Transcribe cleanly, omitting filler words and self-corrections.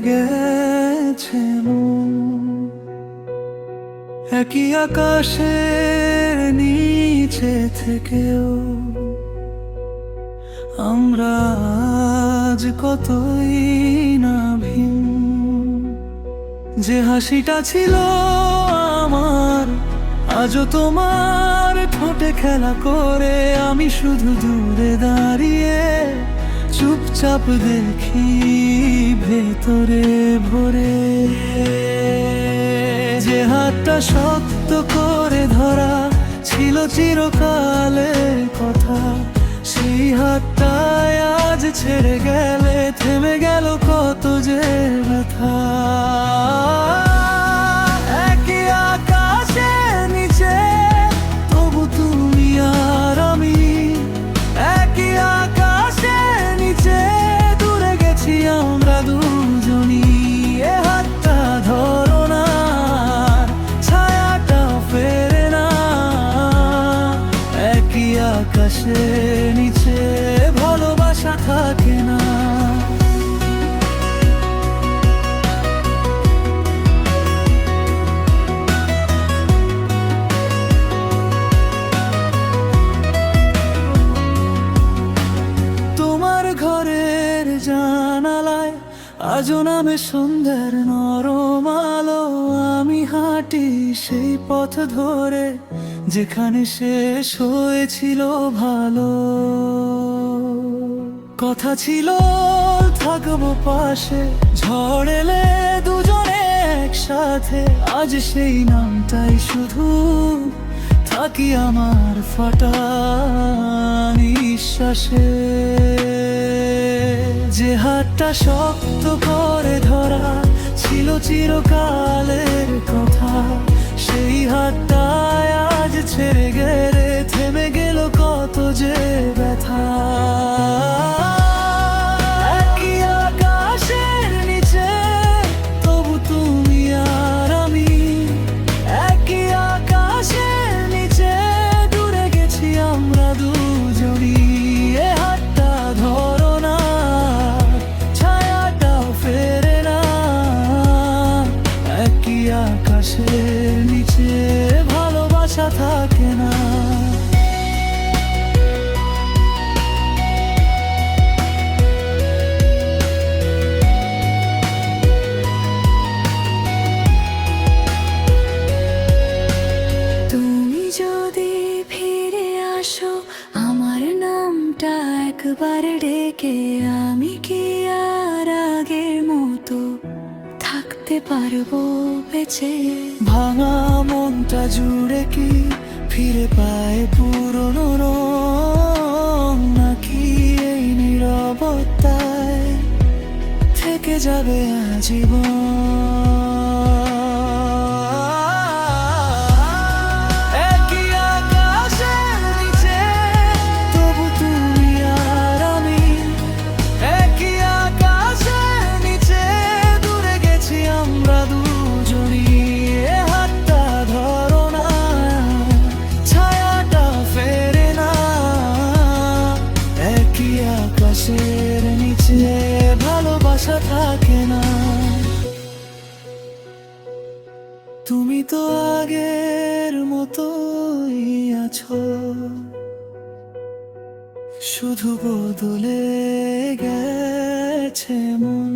গেছে মন। একই আকাশের নিচে থেকেও আমরা আজ কতই না ভিন্ন। যে হাসিটা ছিল আমার আজও তোমার ঠোঁটে খেলা করে, আমি শুধু দূরে দাঁড়িয়ে চুপচাপ দেখি ভেতরে ভরে। যে হাতটা শক্ত করে ধরা ছিল চিরকালের কথা, সেই হাতটায় আজ ছেড়ে গেলে থেমে গেল কত যে ব্যথা। একই আকাশের নিচে তবু তুমি আর আমি, একই আকাশের নিচে দূরে গেছি আমরা দুজনই। এ হাতটা ধরো না, ছায়াটা ফেরে না। একই আকাশের নিচে ভালোবাসা থাকে না। তোমার ঘরের জানালায় আজও নামে সন্ধ্যার নরম আলো। আমি হাঁটি সেই পথ ধরে যেখানে শেষ হয়েছিল ভালো। কথা ছিল থাকবো পাশে, ঝড় এলে দুজনে একসাথে। আজ সেই নামটাই শুধু থাকি আমার ফাটা নিঃশ্বাসে। যে হাতটা শক্ত করে ধরা ছিল চিরকালের কথা, সেই হাতটায় আজ ছেড়ে গেলে থেমে গেল কত যে ব্যথা। একই আকাশের নিচে তবু তুমি আর আমি, একই আকাশের নিচে দূরে গেছি আমরা দুজনই। এ হাতটা ধরো না, ছায়াটাও ফেরে না। একই আকাশের নিচে ভালোবাসা থাকে না। তুমি যদি ফিরে আসো আমার নামটা একবার ডেকে, আমি কি আর আগের মতো থাকতে পারবো বেঁচে? ভাঙা মনটা জুড়ে কি ফিরে পায় পুরনো রং, নাকি এই নীরবতায় থেকে যাবে আজীবন? একই আকাশের নিচে তবু তুমি আর আমি, একই আকাশের নিচে দূরে গেছি আমরা দুজনই। এ হাতটা ধরো না, ছায়াটা ফেরে না। একই আকাশের নিচে ভালোবাসা থাকে না। তুমি তো আগের মতোই আছো, শুধু বদলে গেছে মন।